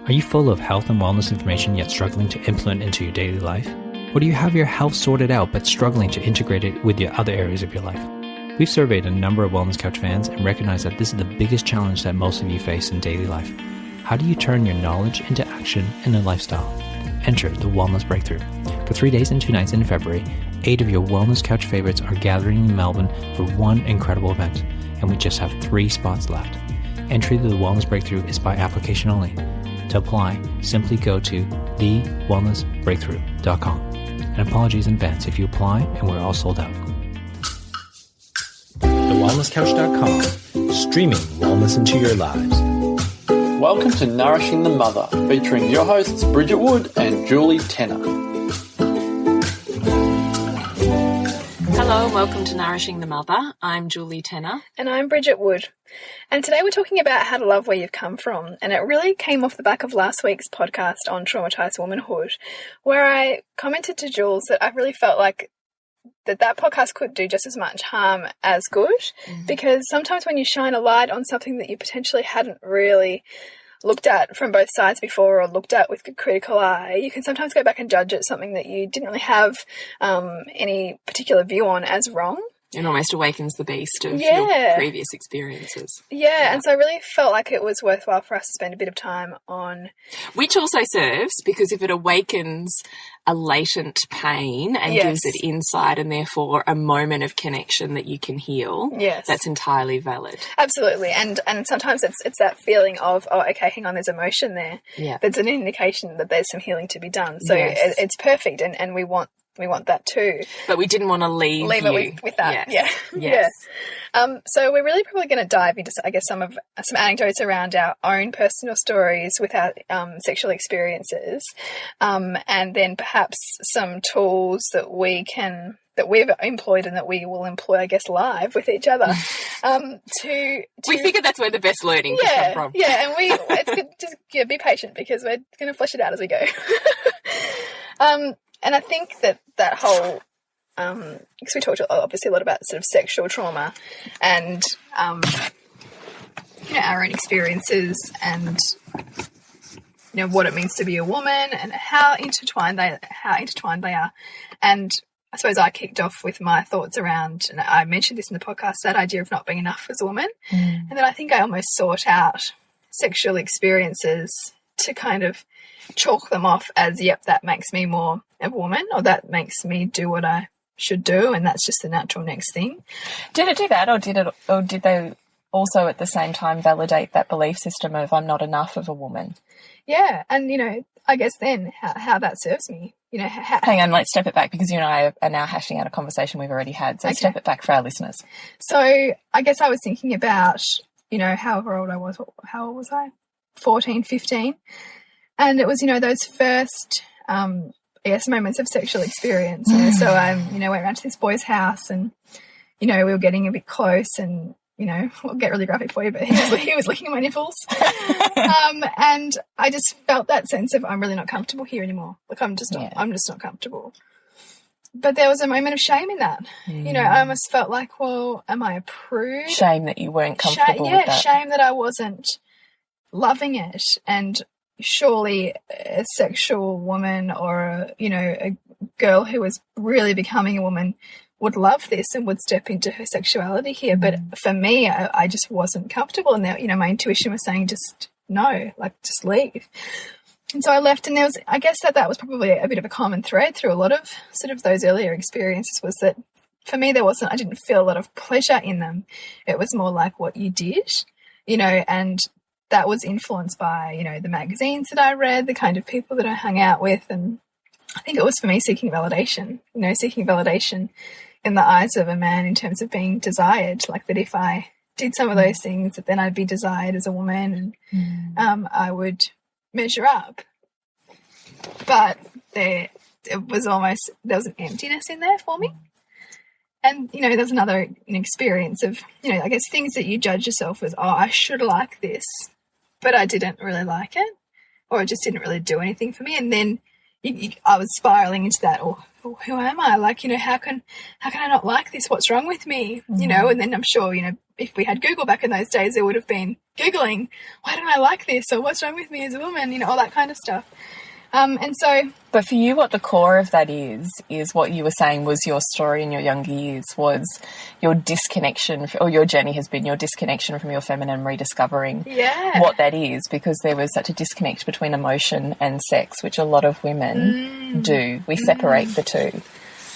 Are you full of health and wellness information yet struggling to implement into your daily life? Or do you have your health sorted out but struggling to integrate it with your other areas of your life? We've surveyed a number of Wellness Couch fans and recognize that this is the biggest challenge that most of you face in daily life. How do you turn your knowledge into action in a lifestyle? Enter the Wellness Breakthrough. For 3 days and 2 nights in February, 8 of your Wellness Couch favorites are gathering in Melbourne for one incredible event, and we just have 3 spots left. Entry to the Wellness Breakthrough is by application only. To apply, simply go to thewellnessbreakthrough.com. And apologies in advance if you apply and we're all sold out. TheWellnessCouch.com, streaming wellness into your lives. Welcome to Nourishing the Mother, featuring your hosts Bridget Wood and Julie Tenner. Hello and welcome to Nourishing the Mother. I'm Julie Tenner. And I'm Bridget Wood. And today we're talking about how to love where you've come from. And it really came off the back of last week's podcast on traumatized womanhood, where I commented to Jules that I really felt like that podcast could do just as much harm as good, because sometimes when you shine a light on something that you potentially hadn't really looked at from both sides before or looked at with a critical eye, you can sometimes go back and judge it something that you didn't really have any particular view on as wrong. It almost awakens the beast of your previous experiences. Yeah, and so I really felt like it was worthwhile for us to spend a bit of time on... Which also serves, because if it awakens a latent pain and gives it insight and therefore a moment of connection that you can heal, that's entirely valid. Absolutely, and sometimes it's that feeling of, oh, okay, hang on, there's emotion there. Yeah. That's an indication that there's some healing to be done. So it's perfect, and we want that too. But we didn't want to leave it with that. Yes. So we're really probably going to dive into, I guess, some anecdotes around our own personal stories with our sexual experiences, and then perhaps some tools that we've employed and that we will employ, I guess, live with each other. We figured that's where the best learning could come from. Yeah, and it's good, just be patient because we're going to flesh it out as we go. And I think that whole, because we talked obviously a lot about sort of sexual trauma and, our own experiences and, what it means to be a woman and how intertwined they are. And I suppose I kicked off with my thoughts around, and I mentioned this in the podcast, that idea of not being enough as a woman. And then I think I almost sought out sexual experiences to kind of chalk them off as, yep, that makes me more a woman, or that makes me do what I should do, and that's just the natural next thing. Did it do that, or did they also at the same time validate that belief system of I'm not enough of a woman? Yeah, and I guess then how that serves me. Hang on, let's step it back, because you and I are now hashing out a conversation we've already had. So step it back for our listeners. So I guess I was thinking about, however old I was. How old was I? 14, 15. And it was, those first, moments of sexual experience. So I, went around to this boy's house and, we were getting a bit close and, we'll get really graphic for you, but he was licking my nipples. And I just felt that sense of I'm really not comfortable here anymore. Like I'm just not comfortable. But there was a moment of shame in that. I almost felt like, well, am I a prude? Shame that you weren't comfortable with that. Shame that I wasn't loving it. And surely a sexual woman or a girl who was really becoming a woman would love this and would step into her sexuality here. But for me, I just wasn't comfortable. And my intuition was saying, just no, just leave. And so I left, and I guess that was probably a bit of a common thread through a lot of sort of those earlier experiences, was that for me, I didn't feel a lot of pleasure in them. It was more like what you did, and that was influenced by, the magazines that I read, the kind of people that I hung out with. And I think it was for me seeking validation in the eyes of a man in terms of being desired, like that if I did some of those things, that then I'd be desired as a woman and I would measure up. But there was an emptiness in there for me. And, there's another experience of, I guess things that you judge yourself as, oh, I should like this, but I didn't really like it, or it just didn't really do anything for me. And then I was spiraling into that, oh, well, who am I? Like, you know, how can I not like this? What's wrong with me? You know, and then I'm sure, you know, if we had Google back in those days, there would have been Googling, why don't I like this? Or what's wrong with me as a woman? You know, all that kind of stuff. And so... But for you, what the core of that is what you were saying was your story in your younger years was your disconnection, or your journey has been your disconnection from your feminine, rediscovering what that is, because there was such a disconnect between emotion and sex, which a lot of women do. We separate the two.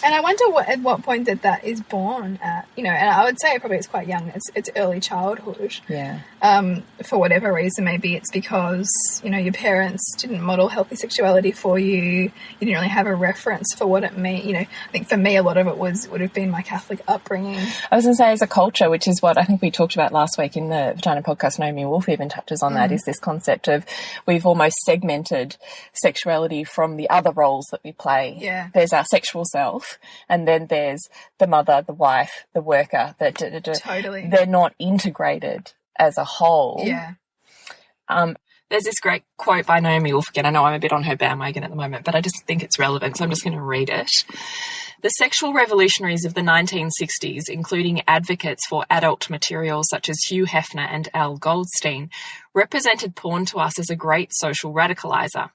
And I wonder at what point that is born at, you know, and I would say probably it's quite young. It's early childhood. Yeah. For whatever reason, maybe it's because, you know, your parents didn't model healthy sexuality for you. You didn't really have a reference for what it meant. You know, I think for me, a lot of it would have been my Catholic upbringing. I was going to say, as a culture, which is what I think we talked about last week in the Vagina podcast, Naomi Wolf even touches on that, is this concept of we've almost segmented sexuality from the other roles that we play. Yeah. There's our sexual self. And then there's the mother, the wife, the worker. Totally. They're not integrated as a whole. Yeah. There's this great quote by Naomi Wolf again. I know I'm a bit on her bandwagon at the moment, but I just think it's relevant, so I'm just going to read it. The sexual revolutionaries of the 1960s, including advocates for adult material such as Hugh Hefner and Al Goldstein, represented porn to us as a great social radicalizer.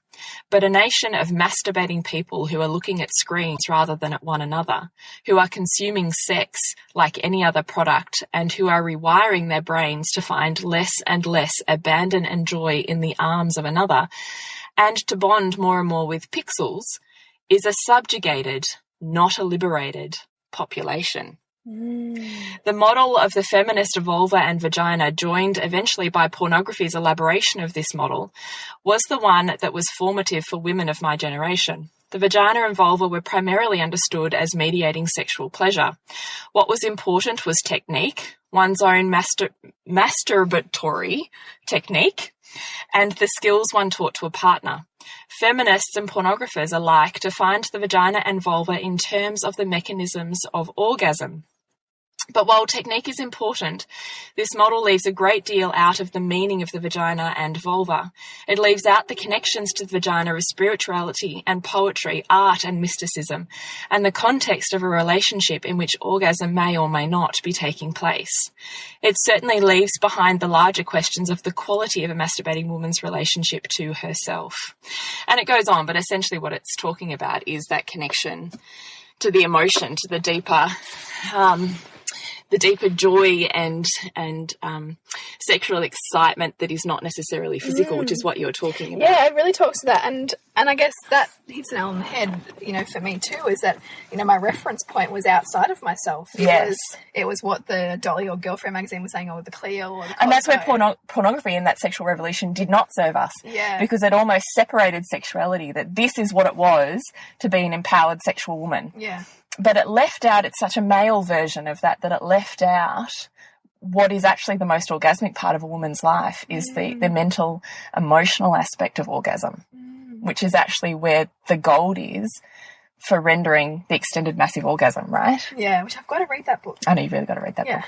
But a nation of masturbating people who are looking at screens rather than at one another, who are consuming sex like any other product, and who are rewiring their brains to find less and less abandon and joy in the arms of another, and to bond more and more with pixels, is a subjugated, not a liberated population. The model of the feminist vulva and vagina, joined eventually by pornography's elaboration of this model, was the one that was formative for women of my generation. The vagina and vulva were primarily understood as mediating sexual pleasure. What was important was technique, one's own masturbatory technique, and the skills one taught to a partner. Feminists and pornographers alike defined the vagina and vulva in terms of the mechanisms of orgasm. But while technique is important, this model leaves a great deal out of the meaning of the vagina and vulva. It leaves out the connections to the vagina of spirituality and poetry, art and mysticism, and the context of a relationship in which orgasm may or may not be taking place. It certainly leaves behind the larger questions of the quality of a masturbating woman's relationship to herself. And it goes on, but essentially what it's talking about is that connection to the emotion, to the deeper joy and sexual excitement that is not necessarily physical, which is what you're talking about. Yeah, it really talks to that. And I guess that hits the nail on the head, you know, for me too, is that, you know, my reference point was outside of myself. It was what the Dolly or Girlfriend magazine was saying, or the Cleo or the Cosmo. And that's where pornography and that sexual revolution did not serve us. Yeah. Because it almost separated sexuality, that this is what it was to be an empowered sexual woman. Yeah. But it left out, it's such a male version of that it left out what is actually the most orgasmic part of a woman's life is the mental, emotional aspect of orgasm, which is actually where the gold is for rendering the extended massive orgasm, right? Yeah, which I've got to read that book. I know you've really got to read that book.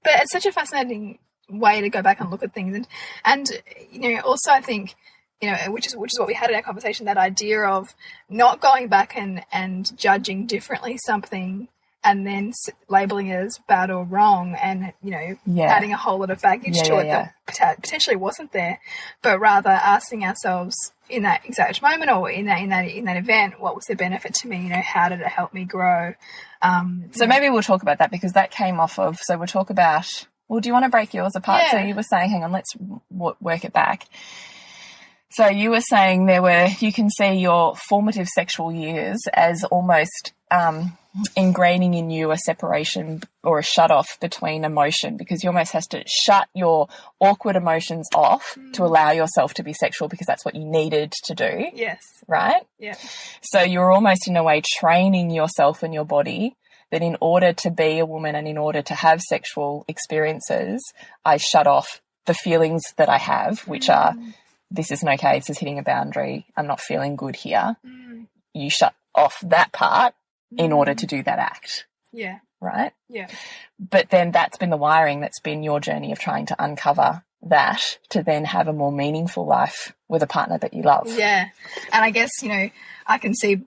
But it's such a fascinating way to go back and look at things. And you know, also I think, you know, which is what we had in our conversation, that idea of not going back and judging differently something and then labeling it as bad or wrong, and, you know, adding a whole lot of baggage to it that potentially wasn't there, but rather asking ourselves in that exact moment or in that event, what was the benefit to me? You know, how did it help me grow? So maybe we'll talk about that, because that came off of. So we'll talk about. Well, do you want to break yours apart? Yeah. So you were saying, hang on, let's work it back. So you were saying you can see your formative sexual years as almost ingraining in you a separation or a shut off between emotion, because you almost have to shut your awkward emotions off to allow yourself to be sexual, because that's what you needed to do. Yes. Right? Yeah. So you're almost in a way training yourself and your body that in order to be a woman and in order to have sexual experiences, I shut off the feelings that I have, which are, this isn't okay, this is hitting a boundary, I'm not feeling good here. You shut off that part in order to do that act. Yeah. Right? Yeah. But then that's been the wiring, that's been your journey of trying to uncover that to then have a more meaningful life with a partner that you love. Yeah. And I guess, you know, I can see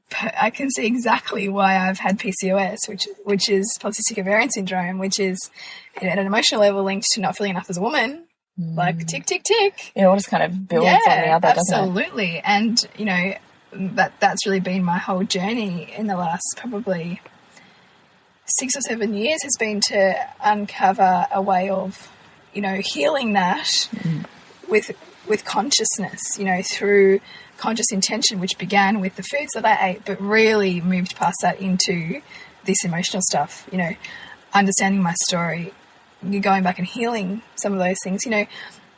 exactly why I've had PCOS, which is polycystic ovarian syndrome, which is at an emotional level linked to not feeling enough as a woman. Like tick, tick, tick. It all just kind of builds on the other, doesn't it? Absolutely. And, you know, that's really been my whole journey in the last probably 6 or 7 years, has been to uncover a way of, you know, healing that with consciousness, you know, through conscious intention, which began with the foods that I ate, but really moved past that into this emotional stuff, you know, understanding my story, going back and healing some of those things, you know,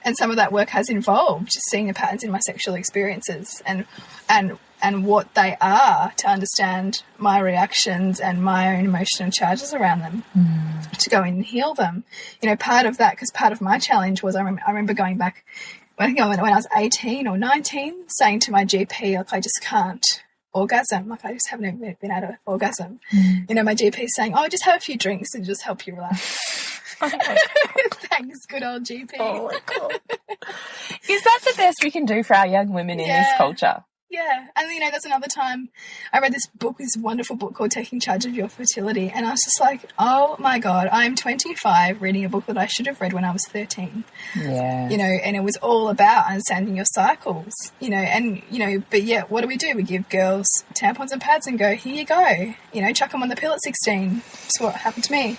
and some of that work has involved seeing the patterns in my sexual experiences and what they are, to understand my reactions and my own emotional charges around them, to go in and heal them. You know, part of that, because part of my challenge was I remember going back, I think when I was 18 or 19, saying to my GP, like, I just can't orgasm, like I just haven't been able to orgasm. You know, my GP saying, oh, just have a few drinks and just help you relax. Thanks, good old GP. Oh my God. Is that the best we can do for our young women in this culture? Yeah. And, you know, that's another time I read this wonderful book called Taking Charge of Your Fertility. And I was just like, oh, my God, I'm 25 reading a book that I should have read when I was 13. Yeah. You know, and it was all about understanding your cycles, you know, and, you know, but yet what do? We give girls tampons and pads and go, here you go. You know, chuck them on the pill at 16. That's what happened to me.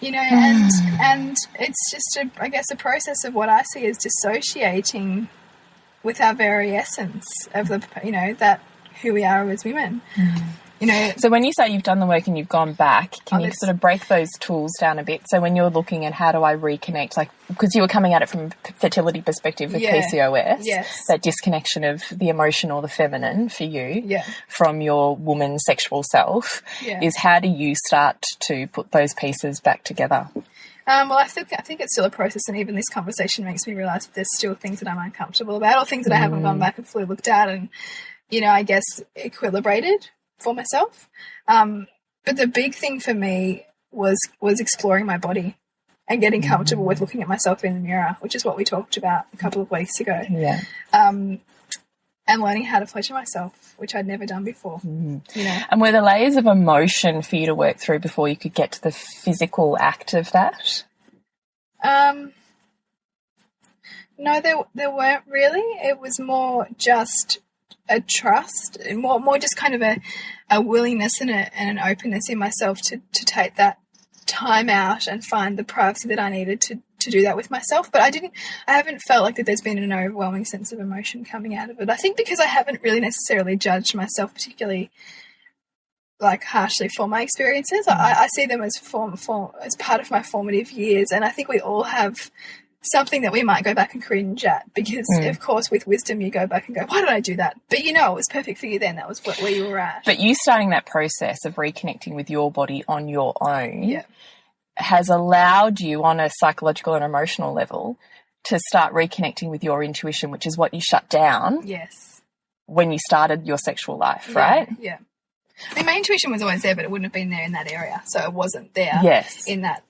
You know, and it's just, I guess, a process of what I see as dissociating with our very essence of the, you know, that who we are as women. You know, so when you say you've done the work and you've gone back, can you sort of break those tools down a bit? So when you're looking at how do I reconnect, like, because you were coming at it from a fertility perspective with PCOS, that disconnection of the emotion or the feminine for you from your woman sexual self, is how do you start to put those pieces back together? Well, I think it's still a process, and even this conversation makes me realise that there's still things that I'm uncomfortable about, or things that I haven't gone back and fully looked at and, you know, I guess equilibrated for myself. But the big thing for me was exploring my body and getting comfortable with looking at myself in the mirror, which is what we talked about a couple of weeks ago. And learning how to pleasure myself, which I'd never done before. You know. And were the layers of emotion for you to work through before you could get to the physical act of that? No, there weren't really. It was more just a trust, more just kind of a willingness and an openness in myself to take that time out and find the privacy that I needed to do that with myself. But I haven't felt like that there's been an overwhelming sense of emotion coming out of it. I think because I haven't really necessarily judged myself particularly like harshly for my experiences. I see them as as part of my formative years, and I think we all have something that we might go back and cringe at, because of course with wisdom you go back and go, why did I do that? But you know, it was perfect for you then. That was where you were at. But you starting that process of reconnecting with your body on your own has allowed you on a psychological and emotional level to start reconnecting with your intuition, which is what you shut down when you started your sexual life, right? Yeah. I mean, my intuition was always there, but it wouldn't have been there in that area. So it wasn't there in that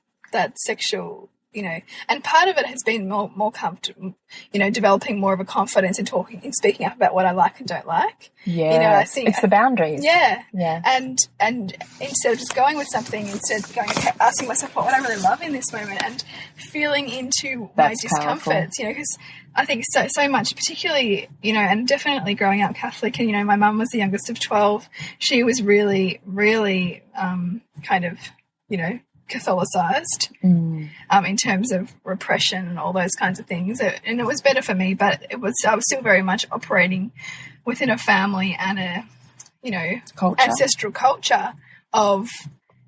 sexual, you know, and part of it has been more comfortable, you know, developing more of a confidence in talking and speaking up about what I like and don't like. Yeah, you know, I think it's the boundaries. Yeah. And instead of just going with something, asking myself what would I really love in this moment, and feeling into my discomforts, you know, because I think so much, particularly, you know, and definitely growing up Catholic, and, you know, my mum was the youngest of 12. She was really, really kind of, you know, Catholicized in terms of repression and all those kinds of things, and it was better for me, but I was still very much operating within a family and a, you know, ancestral culture of,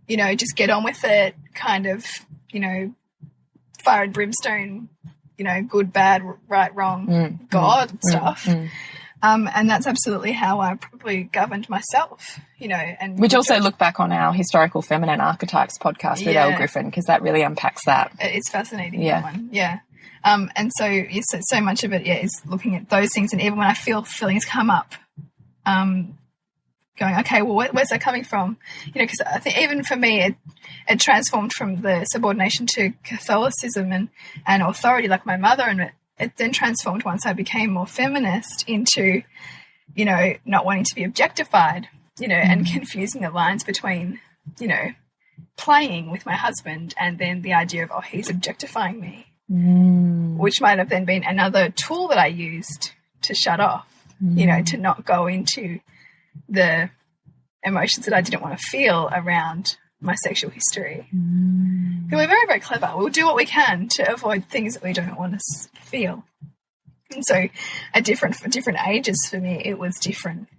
you know, just get on with it, kind of, you know, fire and brimstone, you know, good, bad, right, wrong, God stuff. And that's absolutely how I probably governed myself, you know. And which also look back on our historical feminine archetypes podcast with Elle Griffin, because that really unpacks that. It's fascinating, that one. Yeah. And so much of it, is looking at those things. And even when I feel feelings come up, going, okay, well, where's that coming from? You know, because I think even for me, it transformed from the subordination to Catholicism and authority, like my mother, and it then transformed once I became more feminist into, you know, not wanting to be objectified, you know, and confusing the lines between, you know, playing with my husband and then the idea of, oh, he's objectifying me, which might have then been another tool that I used to shut off, you know, to not go into the emotions that I didn't want to feel around my sexual history. We're very, very clever. We'll do what we can to avoid things that we don't want to feel. And so for different ages for me, it was different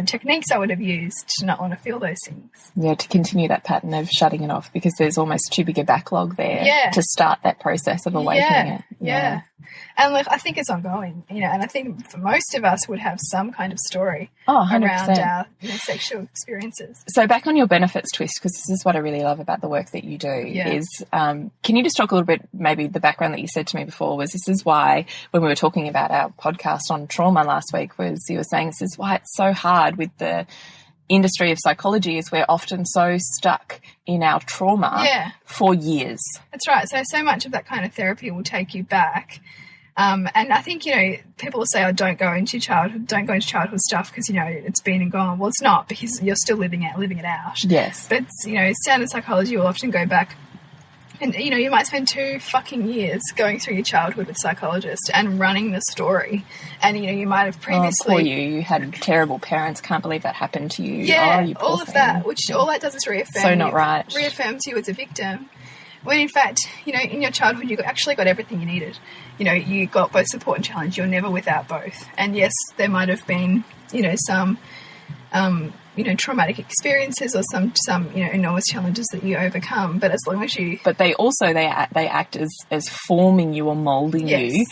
techniques I would have used to not want to feel those things. Yeah, to continue that pattern of shutting it off, because there's almost too big a backlog there to start that process of awakening it. Yeah. And like, I think it's ongoing, you know, and I think for most of us would have some kind of story around our, you know, sexual experiences. So back on your benefits twist, because this is what I really love about the work that you do, is can you just talk a little bit, maybe the background that you said to me before was, this is why when we were talking about our podcast on trauma last week, was you were saying this is why it's so hard with the industry of psychology, is we're often so stuck in our trauma for years. That's right. So much of that kind of therapy will take you back. And I think, you know, people will say, oh, don't go into childhood stuff because, you know, it's been and gone. Well, it's not, because you're still living it out. Yes. But, you know, standard psychology will often go back. And, you know, you might spend 2 fucking years going through your childhood with a psychologist and running the story. And, you know, you might have previously... Oh, poor you. You had terrible parents. Can't believe that happened to you. Yeah, you all of that, which all that does is reaffirm So not right. Reaffirms you as a victim. When, in fact, you know, in your childhood, you actually got everything you needed. You know, you got both support and challenge. You're never without both. And, yes, there might have been, you know, some... you know, traumatic experiences or some you know, enormous challenges that you overcome. But as long as you... But they also, they act as forming you or moulding you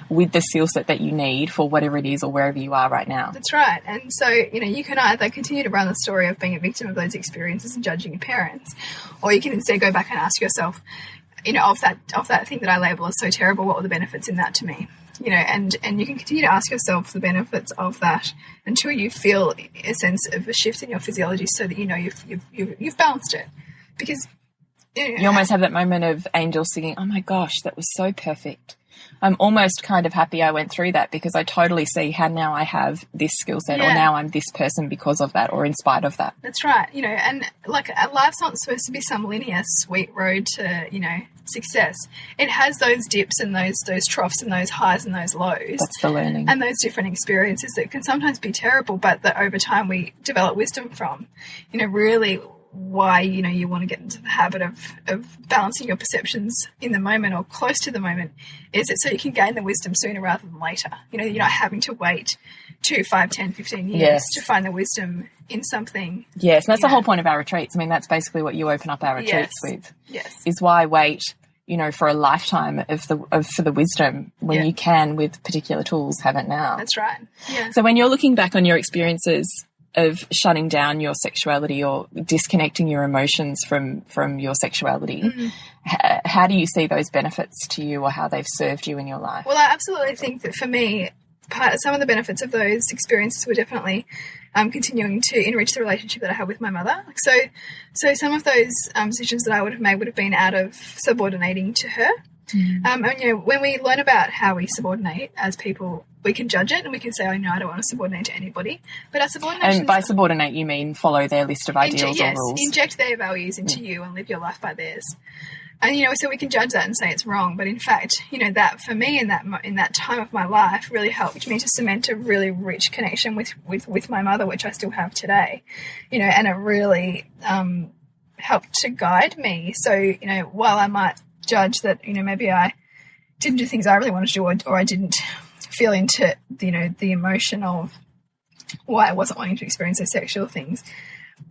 with the skill set that you need for whatever it is or wherever you are right now. That's right. And so, you know, you can either continue to run the story of being a victim of those experiences and judging your parents, or you can instead go back and ask yourself, you know, of that thing that I label as so terrible, what were the benefits in that to me? You know, and you can continue to ask yourself the benefits of that until you feel a sense of a shift in your physiology, so that you know you've balanced it. Because you almost have that moment of angels singing, oh my gosh, that was so perfect. I'm almost kind of happy I went through that, because I totally see how now I have this skill set, or now I'm this person because of that, or in spite of that. That's right. You know, and like, life's not supposed to be some linear sweet road to, you know, success. It has those dips and those troughs and those highs and those lows. That's the learning. And those different experiences that can sometimes be terrible, but that over time we develop wisdom from. You know, really why, you know, you want to get into the habit of balancing your perceptions in the moment or close to the moment, is it so you can gain the wisdom sooner rather than later. You know, you're not having to wait 2, 5, 10, 15 years to find the wisdom in something. Yes, and that's the whole point of our retreats. I mean, that's basically what you open up our retreats with. Yes. Is why wait, you know, for a lifetime for the wisdom when you can, with particular tools, have it now. That's right. Yeah. So when you're looking back on your experiences of shutting down your sexuality or disconnecting your emotions from your sexuality, how do you see those benefits to you, or how they've served you in your life? Well, I absolutely think that for me, some of the benefits of those experiences were definitely continuing to enrich the relationship that I had with my mother. So some of those decisions that I would have made would have been out of subordinating to her. And, you know, when we learn about how we subordinate as people, we can judge it and we can say, oh, no, I don't want to subordinate to anybody. But our subordination... And by subordinate, you mean follow their list of ideals or rules. Inject their values into you and live your life by theirs. And, you know, so we can judge that and say it's wrong. But in fact, you know, that for me in that time of my life really helped me to cement a really rich connection with my mother, which I still have today. You know, and it really helped to guide me. So, you know, while I might judge that, you know, maybe I didn't do things I really wanted to do, or I didn't feel into, you know, the emotion of why I wasn't wanting to experience those sexual things,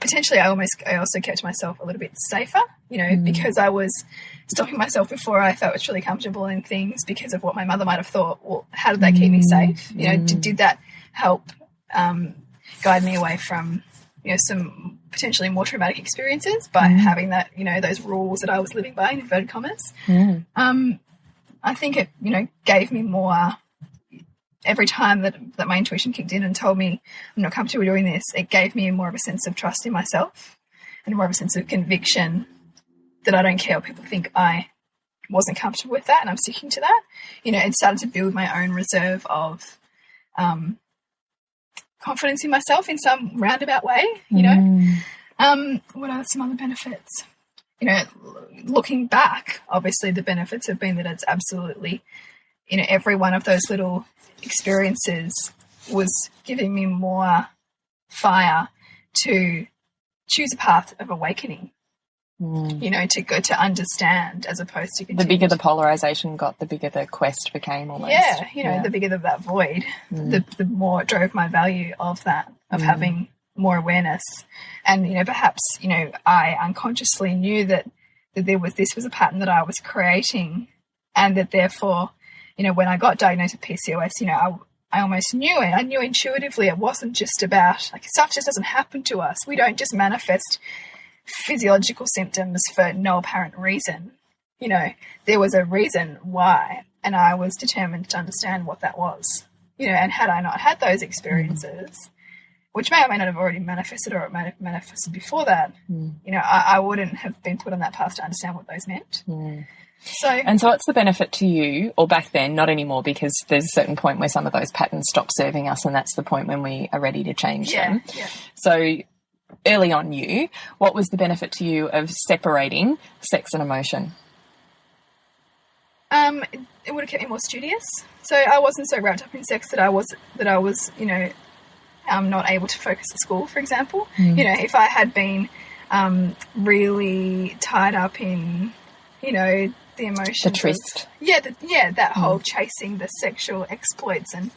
potentially I also kept myself a little bit safer, you know, because I was stopping myself before I felt truly comfortable in things because of what my mother might have thought. Well, how did that keep me safe? You know, did that help guide me away from, you know, some potentially more traumatic experiences by having that, you know, those rules that I was living by, in inverted commas. I think it, you know, gave me more every time that my intuition kicked in and told me I'm not comfortable doing this, it gave me more of a sense of trust in myself and more of a sense of conviction that I don't care what people think. I wasn't comfortable with that and I'm sticking to that. You know, it started to build my own reserve of confidence in myself in some roundabout way, you know. What are some other benefits? You know, looking back, obviously the benefits have been that it's absolutely, you know, every one of those little experiences was giving me more fire to choose a path of awakening, you know, to understand as opposed to continue. The bigger the polarization got, the bigger the quest became almost. Yeah, you know, the bigger that void, the more it drove my value of that, of having more awareness. And, you know, perhaps, you know, I unconsciously knew that this was a pattern that I was creating, and that therefore, you know, when I got diagnosed with PCOS, you know, I almost knew it. I knew intuitively it wasn't just about, like, stuff just doesn't happen to us. We don't just manifest physiological symptoms for no apparent reason. You know, there was a reason why, and I was determined to understand what that was. You know, and had I not had those experiences, which may or may not have already manifested, or it may have manifested before that, you know, I wouldn't have been put on that path to understand what those meant. So what's the benefit to you, or back then, not anymore, because there's a certain point where some of those patterns stop serving us, and that's the point when we are ready to change them. Yeah. So early on, what was the benefit to you of separating sex and emotion? It would have kept me more studious. So I wasn't so wrapped up in sex that I was, you know, not able to focus at school, for example. You know, if I had been really tied up in, you know, the emotions, the tryst, that whole chasing the sexual exploits, and,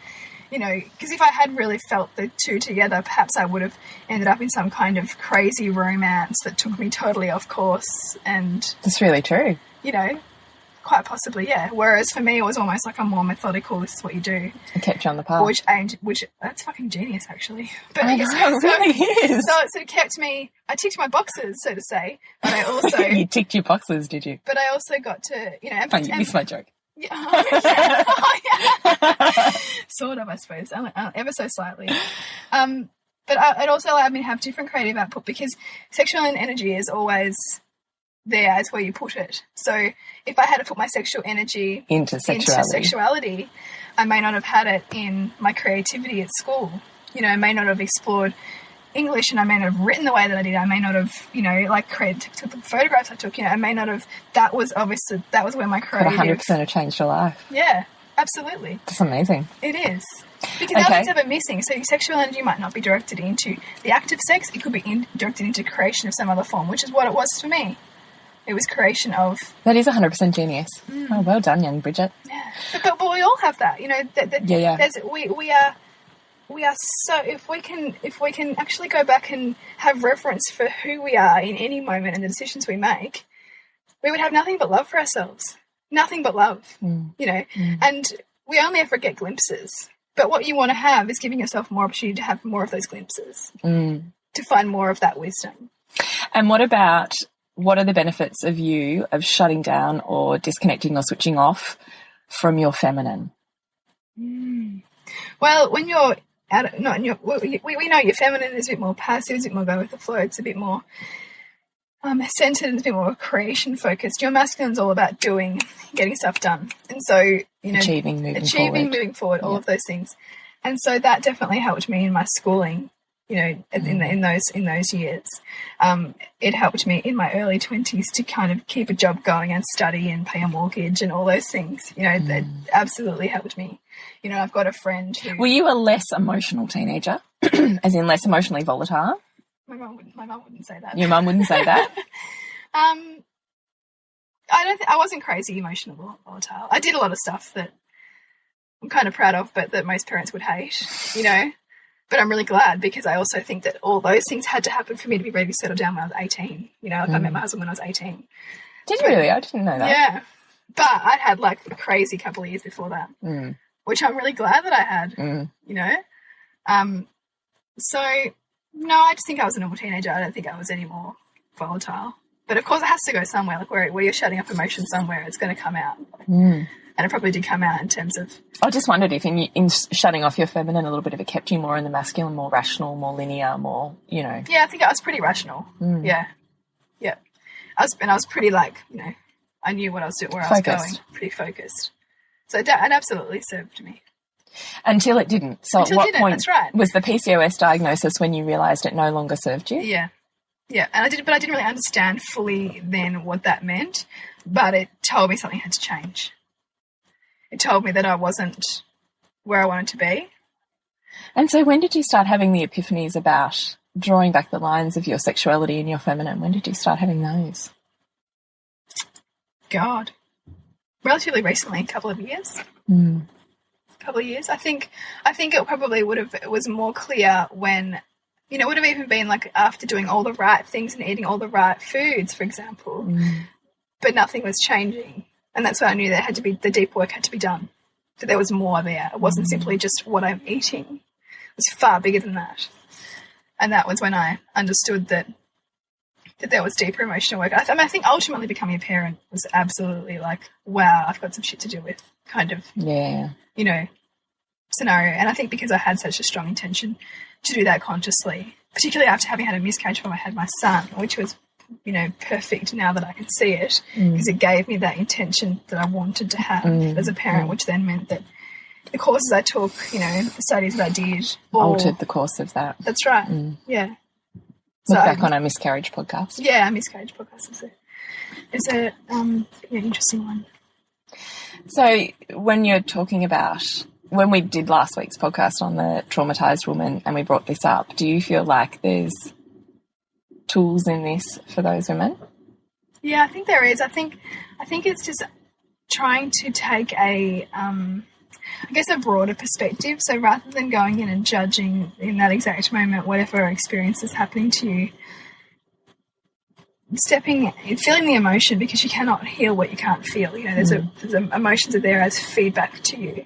you know, because if I had really felt the two together, perhaps I would have ended up in some kind of crazy romance that took me totally off course. And that's really true. You know, quite possibly, yeah. Whereas for me, it was almost like a more methodical, this is what you do. It kept you on the path. Which that's fucking genius, actually. But I know, it really is. So it kept me, I ticked my boxes, so to say, but I also... You ticked your boxes, did you? But I also got to, you know... You missed my joke. Yeah. Oh, yeah. Sort of, I suppose, ever so slightly. But it also allowed me to have different creative output, because sexual energy is always... there as where you put it. So if I had to put my sexual energy into sexuality, I may not have had it in my creativity at school. You know, I may not have explored English, and I may not have written the way that I did. I may not have, you know, like took the photographs I took. You know, I may not have. That was where my creative. 100% have changed your life. Yeah, absolutely. That's amazing. It is. Because nothing's ever missing. So your sexual energy might not be directed into the act of sex. It could be directed into creation of some other form, which is what it was for me. It was creation of... That is 100% genius. Oh, well done, young Bridget. Yeah. But we all have that, you know. We are so... If we can actually go back and have reverence for who we are in any moment and the decisions we make, we would have nothing but love for ourselves. Nothing but love, you know. And we only ever get glimpses. But what you want to have is giving yourself more opportunity to have more of those glimpses, to find more of that wisdom. And what are the benefits of you of shutting down or disconnecting or switching off from your feminine? Well, when you're we know your feminine is a bit more passive, it's a bit more go with the flow, it's a bit more centered, and it's a bit more creation focused. Your masculine's all about doing, getting stuff done, and so, you know, achieving, moving forward, all of those things. And so that definitely helped me in my schooling. You know, in those years, it helped me in my early 20s to kind of keep a job going and study and pay a mortgage and all those things. You know, that absolutely helped me. You know, I've got a friend who... Were you a less emotional teenager, as in less emotionally volatile? My mum wouldn't say that. Your mum wouldn't say that? I wasn't crazy emotional volatile. I did a lot of stuff that I'm kind of proud of, but that most parents would hate. You know. But I'm really glad, because I also think that all those things had to happen for me to be ready to settle down when I was 18. You know, like I met my husband when I was 18. Did you really? I didn't know that. Yeah. But I'd had like a crazy couple of years before that, which I'm really glad that I had, you know. So, no, I just think I was a normal teenager. I don't think I was any more volatile. But of course, it has to go somewhere. Like where you're shutting up emotion somewhere, it's going to come out. And it probably did come out in terms of. I just wondered if in shutting off your feminine a little bit, if it kept you more in the masculine, more rational, more linear, more, you know. Yeah, I think I was pretty rational. Yeah. I was pretty like, you know, I knew what I was doing, where focused. I was going, pretty focused. So it absolutely served me. Until it didn't. So at what point that's right. was the PCOS diagnosis when you realised it no longer served you? Yeah. Yeah, and I didn't really understand fully then what that meant, but it told me something had to change. It told me that I wasn't where I wanted to be. And so when did you start having the epiphanies about drawing back the lines of your sexuality and your feminine? When did you start having those? God. Relatively recently, a couple of years. Couple of years. I think it probably it was more clear when, you know, it would have even been like after doing all the right things and eating all the right foods, for example, but nothing was changing. And that's when I knew the deep work had to be done, that there was more there. It wasn't simply just what I'm eating. It was far bigger than that. And that was when I understood that there was deeper emotional work. I think ultimately becoming a parent was absolutely like, wow, I've got some shit to deal with kind of, you know, scenario. And I think because I had such a strong intention to do that consciously, particularly after having had a miscarriage when I had my son, which was, you know, perfect now that I can see it, because it gave me that intention that I wanted to have as a parent, which then meant that the courses I took, you know, the studies that I did altered the course of that. That's right. Yeah. Look back on our miscarriage podcast. Yeah, our miscarriage podcast is a interesting one. So when you're talking about, when we did last week's podcast on the traumatised woman and we brought this up, do you feel like there's tools in this for those women? Yeah, I think there is. I think it's just trying to take a broader perspective. So rather than going in and judging in that exact moment whatever experience is happening to you, feeling the emotion, because you cannot heal what you can't feel. You know, there's emotions are there as feedback to you.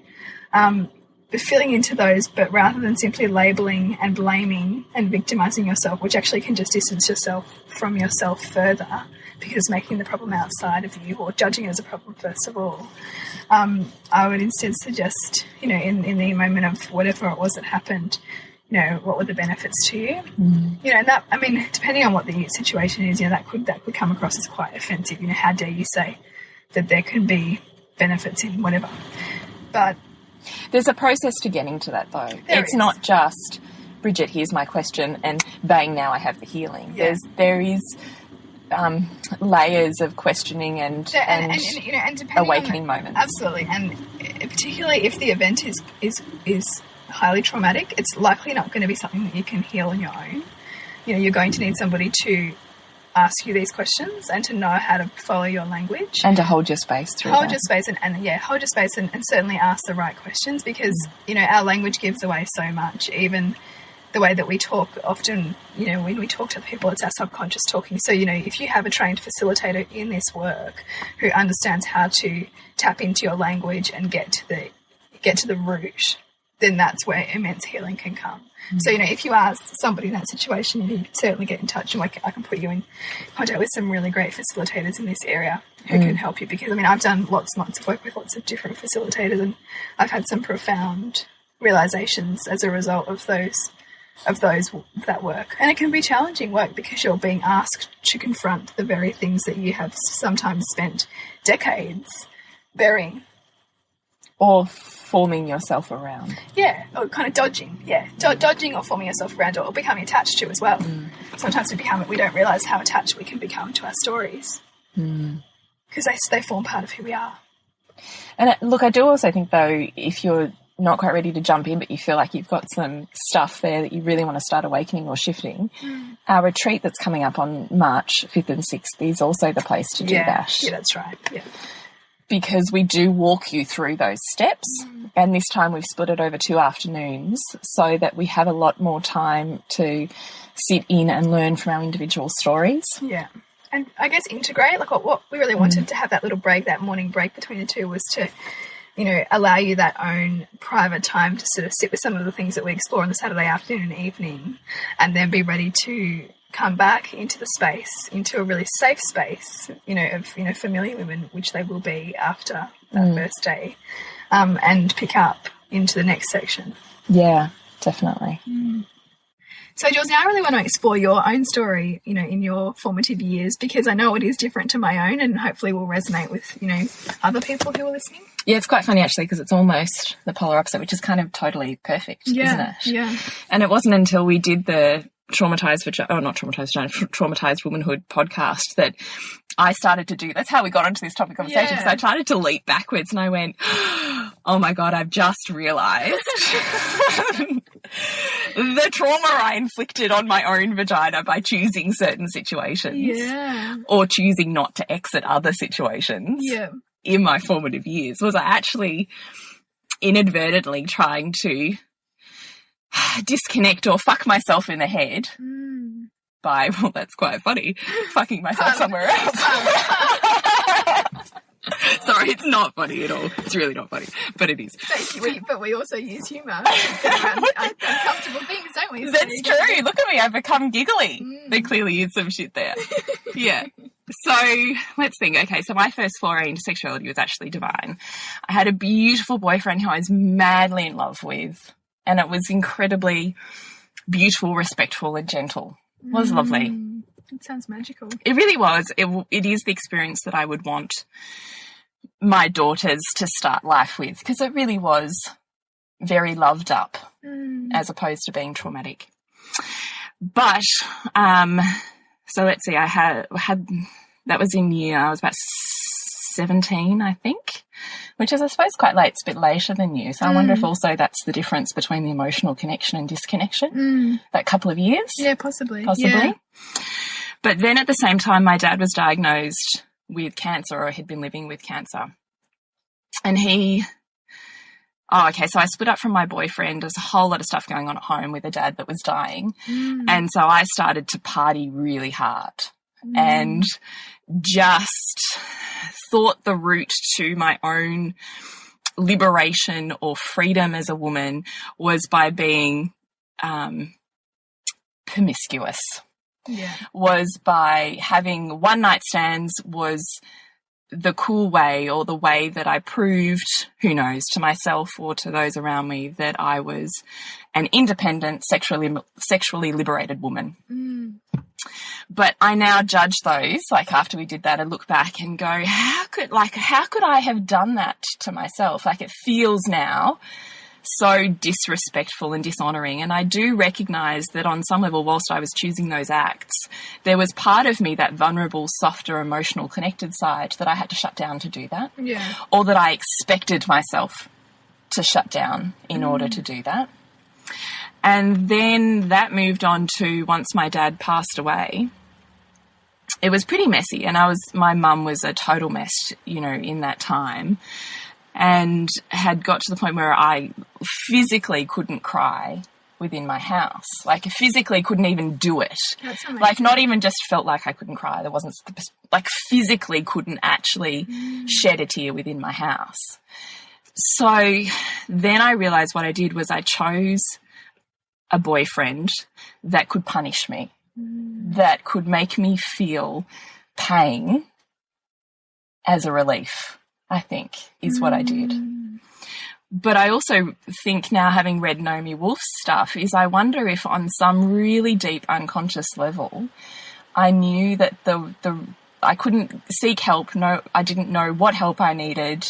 But feeling into those, but rather than simply labeling and blaming and victimizing yourself, which actually can just distance yourself from yourself further, because it's making the problem outside of you or judging it as a problem first of all. I would instead suggest, you know, in the moment of whatever it was that happened, you know, what were the benefits to you? You know, and that, I mean, depending on what the situation is, you know, that could come across as quite offensive. You know, how dare you say that there could be benefits in whatever. But there's a process to getting to that, though. It's not just, Bridget, here's my question, and bang, now I have the healing. Yeah. There is layers of questioning and you know, and awakening moments. Absolutely, and particularly if the event is highly traumatic, it's likely not going to be something that you can heal on your own. You know, you're going to need somebody to ask you these questions and to know how to follow your language. And to hold your space through Hold your space and hold your space and certainly ask the right questions, because, you know, our language gives away so much. Even the way that we talk often, you know, when we talk to people, it's our subconscious talking. So, you know, if you have a trained facilitator in this work who understands how to tap into your language and get to the root, then that's where immense healing can come. So, you know, if you are somebody in that situation, you certainly get in touch, and I can put you in contact with some really great facilitators in this area who can help you, because, I mean, I've done lots and lots of work with lots of different facilitators, and I've had some profound realizations as a result of that work. And it can be challenging work, because you're being asked to confront the very things that you have sometimes spent decades burying. Or forming yourself around. Yeah, or kind of dodging. Yeah, dodging or forming yourself around, or becoming attached to as well. Sometimes we don't realise how attached we can become to our stories, because they form part of who we are. And look, I do also think, though, if you're not quite ready to jump in, but you feel like you've got some stuff there that you really want to start awakening or shifting, our retreat that's coming up on March 5th and 6th is also the place to do that. Yeah, that's right. Yeah. Because we do walk you through those steps, and this time we've split it over 2 afternoons so that we have a lot more time to sit in and learn from our individual stories. Yeah. And I guess integrate, like what we really wanted to have that little break, that morning break between the two, was to, you know, allow you that own private time to sort of sit with some of the things that we explore on the Saturday afternoon and evening, and then be ready to come back into the space, into a really safe space, of, familiar women, which they will be after that first day, and pick up into the next section. Yeah, definitely. So, Jules, now I really want to explore your own story, in your formative years, because I know it is different to my own and hopefully will resonate with, other people who are listening. Yeah, it's quite funny, actually, because it's almost the polar opposite, which is kind of totally perfect, isn't it? Yeah. And it traumatized womanhood podcast that I started to do. That's how we got onto this topic conversation, because I started to leap backwards and I went, oh my God, I've just realised the trauma I inflicted on my own vagina by choosing certain situations or choosing not to exit other situations in my formative years. Was I actually inadvertently trying to disconnect or fuck myself in the head by, well, that's quite funny, fucking myself somewhere else. Sorry, it's not funny at all. It's really not funny, but it is. But we also use humour around uncomfortable things, don't we? That's true. Look at me. I've become giggly. There clearly is some shit there. Yeah. So let's think. Okay, so my first foray into sexuality was actually divine. I had a beautiful boyfriend who I was madly in love with, and it was incredibly beautiful, respectful, and gentle. It was lovely. It sounds magical. It really was. It is the experience that I would want my daughters to start life with, because it really was very loved up as opposed to being traumatic. But so let's see, I had that was I was about 17, I think, which is, I suppose, quite late. It's a bit later than you. So I wonder if also that's the difference between the emotional connection and disconnection, that couple of years. Yeah, possibly. Yeah. But then at the same time, my dad was diagnosed with cancer, or had been living with cancer. And so I split up from my boyfriend. There's a whole lot of stuff going on at home with a dad that was dying. And so I started to party really hard and just thought the route to my own liberation or freedom as a woman was by being promiscuous. Was by having one night stands was the cool way, or the way that I proved, who knows, to myself or to those around me, that I was an independent, sexually liberated woman. But I now judge those, like after we did that, I look back and go, how could I have done that to myself? Like, it feels now so disrespectful and dishonouring. And I do recognise that on some level, whilst I was choosing those acts, there was part of me, that vulnerable, softer, emotional, connected side, that I had to shut down to do that. Or that I expected myself to shut down in order to do that. And then that moved on to, once my dad passed away, it was pretty messy. And my mum was a total mess, in that time. And had got to the point where I physically couldn't cry within my house. Like, I physically couldn't even do it. That's amazing. Like, not even just felt like I couldn't cry. There wasn't, like, physically couldn't actually shed a tear within my house. So then I realised what I did was I chose a boyfriend that could punish me, that could make me feel pain as a relief, I think, is what I did. But I also think now, having read Naomi Wolf's stuff, is I wonder if on some really deep unconscious level, I knew that I couldn't seek help. No, I didn't know what help I needed.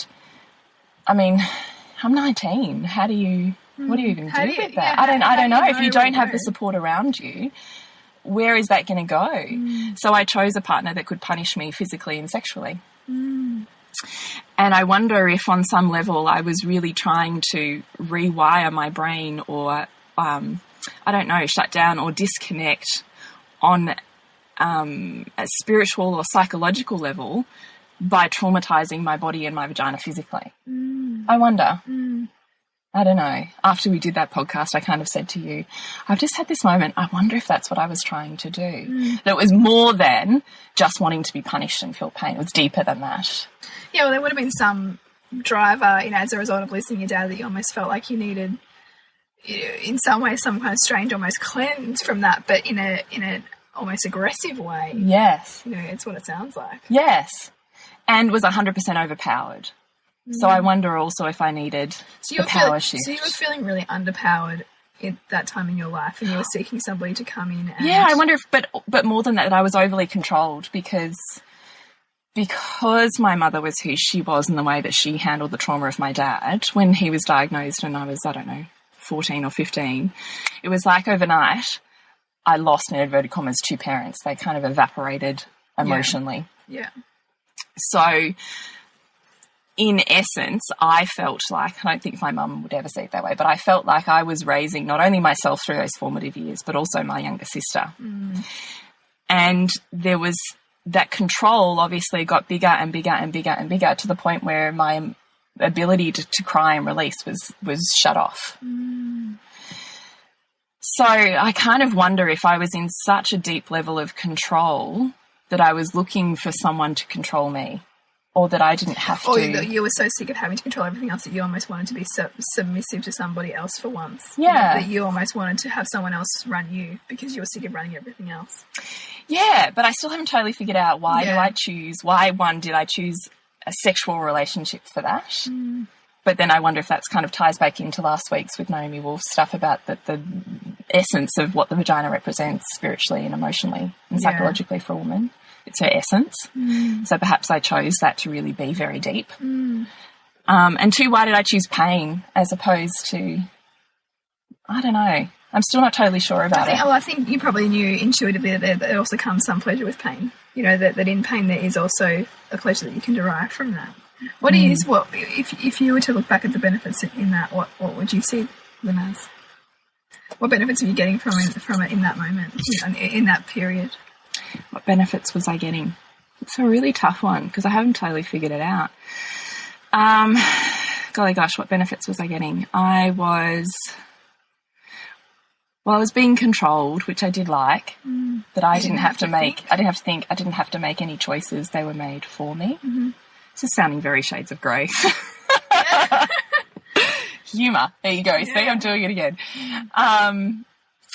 I mean, I'm 19. What do you even do with that? I don't know. If you don't have the support around you, where is that going to go? So I chose a partner that could punish me physically and sexually. And I wonder if on some level I was really trying to rewire my brain, or, shut down or disconnect on a spiritual or psychological level by traumatizing my body and my vagina physically. I wonder. I don't know. After we did that podcast, I kind of said to you, I've just had this moment, I wonder if that's what I was trying to do. That it was more than just wanting to be punished and feel pain. It was deeper than that. Yeah, well, there would have been some driver, as a result of losing your dad, that you almost felt like you needed, in some way, some kind of strange almost cleanse from that, but in a almost aggressive way. Yes. You know, it's what it sounds like. Yes. And was 100% overpowered. So I wonder also if I needed the power shift. So you were feeling really underpowered at that time in your life, and you were seeking somebody to come in and... Yeah, I wonder if, but more than that I was overly controlled because my mother was who she was and the way that she handled the trauma of my dad when he was diagnosed and I was, 14 or 15. It was like overnight I lost, in inverted commas, 2 parents. They kind of evaporated emotionally. Yeah. So in essence, I felt like, I don't think my mum would ever see it that way, but I felt like I was raising not only myself through those formative years, but also my younger sister. And there was that control obviously got bigger and bigger and bigger and bigger to the point where my ability to cry and release was shut off. So I kind of wonder if I was in such a deep level of control that I was looking for someone to control me, or that I didn't have to. Or that you were so sick of having to control everything else that you almost wanted to be submissive to somebody else for once. Yeah. That you almost wanted to have someone else run you because you were sick of running everything else. Yeah, but I still haven't totally figured out why did I choose a sexual relationship for that? But then I wonder if that's kind of ties back into last week's with Naomi Wolf's stuff about the essence of what the vagina represents spiritually and emotionally and psychologically for a woman. It's her essence. So perhaps I chose that to really be very deep. And 2, why did I choose pain as opposed to, I don't know. I'm still not totally sure about it. I think you probably knew intuitively that there also comes some pleasure with pain. You know, that in pain there is also a pleasure that you can derive from that. What if you were to look back at the benefits in that, what would you see them as? What benefits are you getting from it in that moment, in that period? What benefits was I getting? It's a really tough one because I haven't totally figured it out. Golly gosh, what benefits was I getting? I was being controlled, which I did like, that I didn't have to make. I didn't have to think. I didn't have to make any choices. They were made for me. This is sounding very Shades of Grey. Humour. There you go. Yeah. See, I'm doing it again.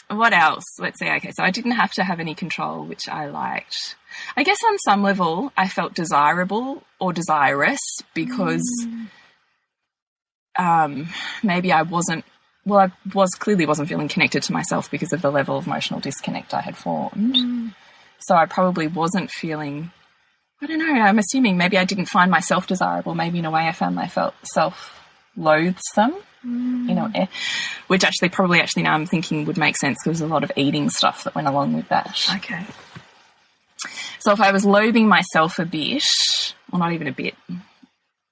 What else? Let's see. Okay, so I didn't have to have any control, which I liked. I guess on some level I felt desirable or desirous because maybe I clearly wasn't feeling connected to myself because of the level of emotional disconnect I had formed. So I probably wasn't feeling, I don't know, I'm assuming maybe I didn't find myself desirable. Maybe in a way I found myself loathsome. You know, which probably now I'm thinking would make sense because there's a lot of eating stuff that went along with that. Okay. So if I was loathing myself a bit, or not even a bit,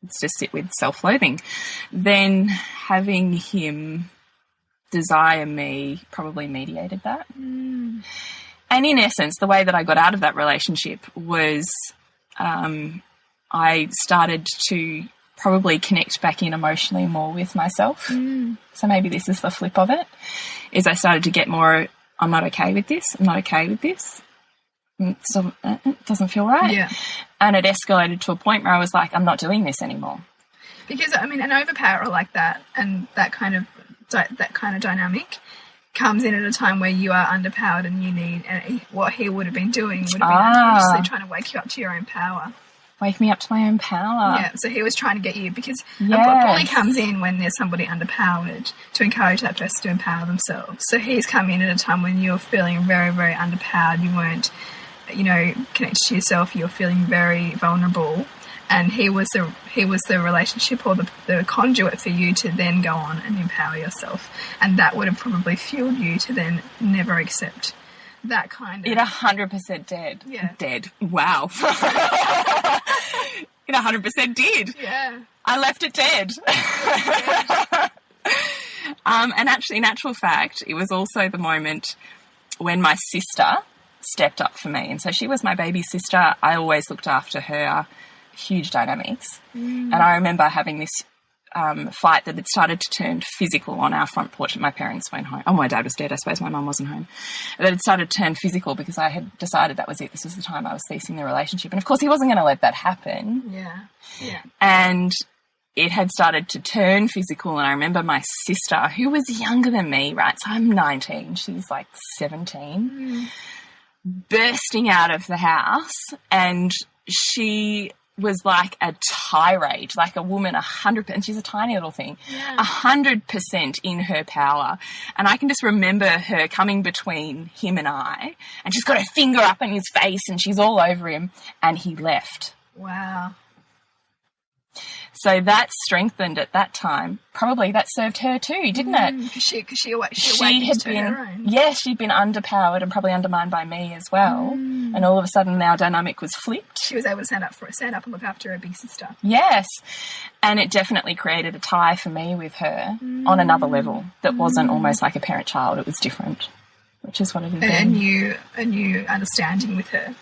let's just sit with self-loathing, then having him desire me probably mediated that. And in essence, the way that I got out of that relationship was I started to probably connect back in emotionally more with myself. So maybe this is the flip of it, is I started to get more, I'm not okay with this, I'm not okay with this. So it doesn't feel right. Yeah. And it escalated to a point where I was like, I'm not doing this anymore. Because, I mean, an overpower like that and that kind of dynamic comes in at a time where you are underpowered and you need, and what he would have been doing would have been unconsciously trying to wake you up to your own power. Wake me up to my own power. Yeah, so he was trying to get you, because a bully comes in when there's somebody underpowered to encourage that person to empower themselves. So he's come in at a time when you're feeling very, very underpowered. You weren't, connected to yourself. You're feeling very vulnerable, and he was the relationship or the conduit for you to then go on and empower yourself, and that would have probably fueled you to then never accept that kind of... It 100% did. Yeah. Dead. Wow. It 100% did. Yeah. I left it dead. And actually, in actual fact, it was also the moment when my sister stepped up for me. And so she was my baby sister. I always looked after her. Huge dynamics. And I remember having this fight that had started to turn physical on our front porch. My parents weren't home. Oh, my dad was dead. I suppose my mum wasn't home. That had started to turn physical because I had decided that was it. This was the time I was ceasing the relationship. And, of course, he wasn't going to let that happen. Yeah, yeah. And it had started to turn physical. And I remember my sister, who was younger than me, right? So I'm 19. She's like 17. bursting out of the house, and she was like a tirade, like a woman 100%, and she's a tiny little thing, 100% in her power. And I can just remember her coming between him and I, and she's got her finger up in his face and she's all over him, and he left. Wow. So that strengthened at that time. Probably that served her too, didn't it? Because she had been, her own. Yes, she'd been underpowered and probably undermined by me as well. And all of a sudden our dynamic was flipped. She was able to stand up and look after her big sister. Yes. And it definitely created a tie for me with her on another level that wasn't almost like a parent-child. It was different, which is what it is. A new understanding with her.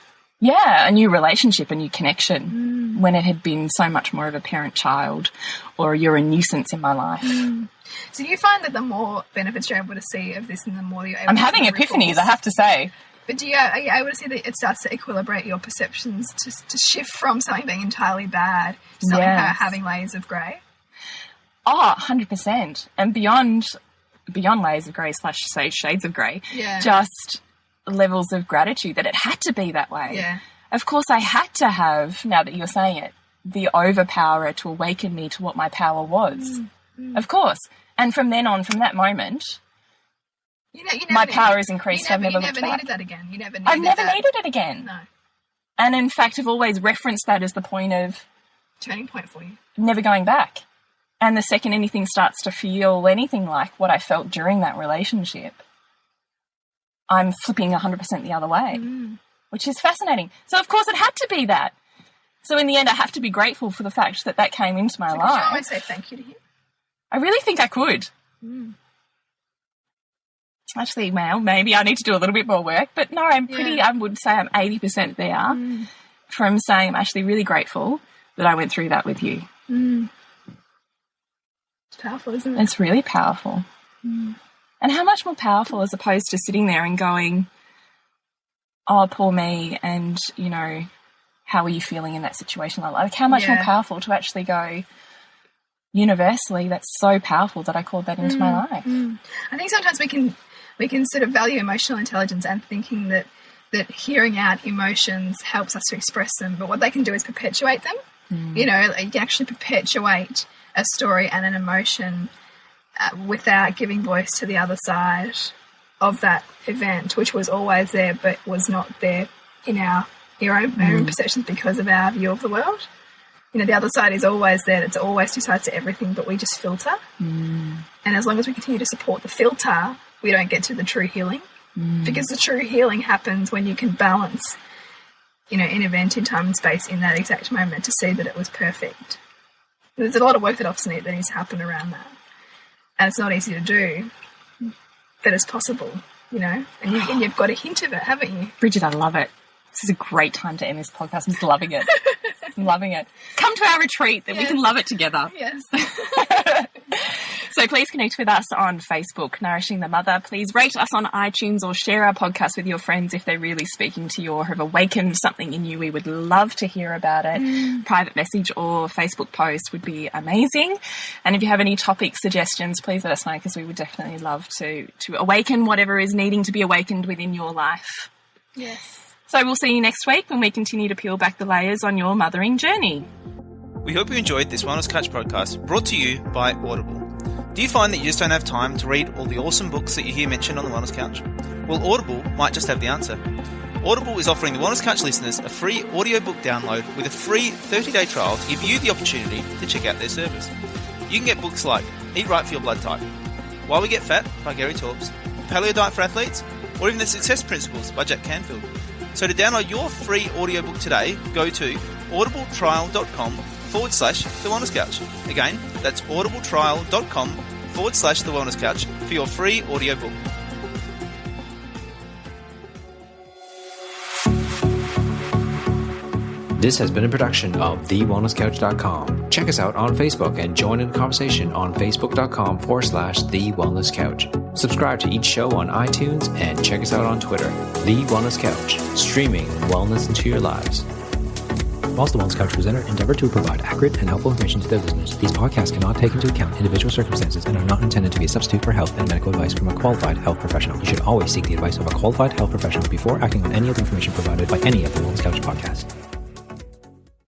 Yeah, a new relationship, a new connection when it had been so much more of a parent-child or you're a nuisance in my life. So you find that the more benefits you're able to see of this and the more you're able I'm having epiphanies, I have to say. But are you able to see that it starts to equilibrate your perceptions to shift from something being entirely bad to something having layers of grey? Oh, 100%. And beyond layers of grey / say shades of grey, just levels of gratitude that it had to be that way. Yeah. Of course, I had to have, now that you're saying it, the overpower to awaken me to what my power was. Of course. And from then on, from that moment, my power has increased. I've never looked back. You never needed that again. I've never needed it again. No. And in fact, I've always referenced that as the point of turning point for you. Never going back. And the second anything starts to feel anything like what I felt during that relationship, I'm flipping 100% the other way, which is fascinating. So, of course, it had to be that. So, in the end, I have to be grateful for the fact that came into my life. Could you always say thank you to him? I really think I could. Actually, well, maybe I need to do a little bit more work. But, no, I would say I'm 80% there from saying I'm actually really grateful that I went through that with you. It's powerful, isn't it? It's really powerful. And how much more powerful as opposed to sitting there and going, oh, poor me, and, how are you feeling in that situation? Like how much more powerful to actually go, universally, that's so powerful that I called that into my life. I think sometimes we can sort of value emotional intelligence and thinking that hearing out emotions helps us to express them, but what they can do is perpetuate them. You can actually perpetuate a story and an emotion without giving voice to the other side of that event, which was always there but was not there in our own perceptions because of our view of the world. The other side is always there. It's always two sides to everything, but we just filter. And as long as we continue to support the filter, we don't get to the true healing. Because the true healing happens when you can balance, an event in time and space in that exact moment to see that it was perfect. There's a lot of work that often needs to happen around that. And it's not easy to do, but it's possible, and you've got a hint of it, haven't you? Bridget, I love it. This is a great time to end this podcast. I'm just loving it. I'm loving it. Come to our retreat, then we can love it together. Yes. So please connect with us on Facebook, Nourishing the Mother. Please rate us on iTunes or share our podcast with your friends if they're really speaking to you or have awakened something in you. We would love to hear about it. Private message or Facebook post would be amazing. And if you have any topic suggestions, please let us know, because we would definitely love to awaken whatever is needing to be awakened within your life. Yes. So we'll see you next week when we continue to peel back the layers on your mothering journey. We hope you enjoyed this Wellness Couch podcast brought to you by Audible. Do you find that you just don't have time to read all the awesome books that you hear mentioned on the Wellness Couch? Well, Audible might just have the answer. Audible is offering the Wellness Couch listeners a free audiobook download with a free 30-day trial to give you the opportunity to check out their service. You can get books like Eat Right for Your Blood Type, Why We Get Fat by Gary Taubes, Paleo Diet for Athletes, or even The Success Principles by Jack Canfield. So to download your free audiobook today, go to audibletrial.com/The Wellness Couch. Again, that's audibletrial.com/The Wellness Couch for your free audiobook. This has been a production of TheWellnessCouch.com. Check us out on Facebook and join in the conversation on Facebook.com/The Wellness Couch. Subscribe to each show on iTunes and check us out on Twitter. The Wellness Couch, streaming wellness into your lives. Whilst the Wellness Couch presenter endeavor to provide accurate and helpful information to their listeners, these podcasts cannot take into account individual circumstances and are not intended to be a substitute for health and medical advice from a qualified health professional. You should always seek the advice of a qualified health professional before acting on any of the information provided by any of the Wellness Couch podcasts.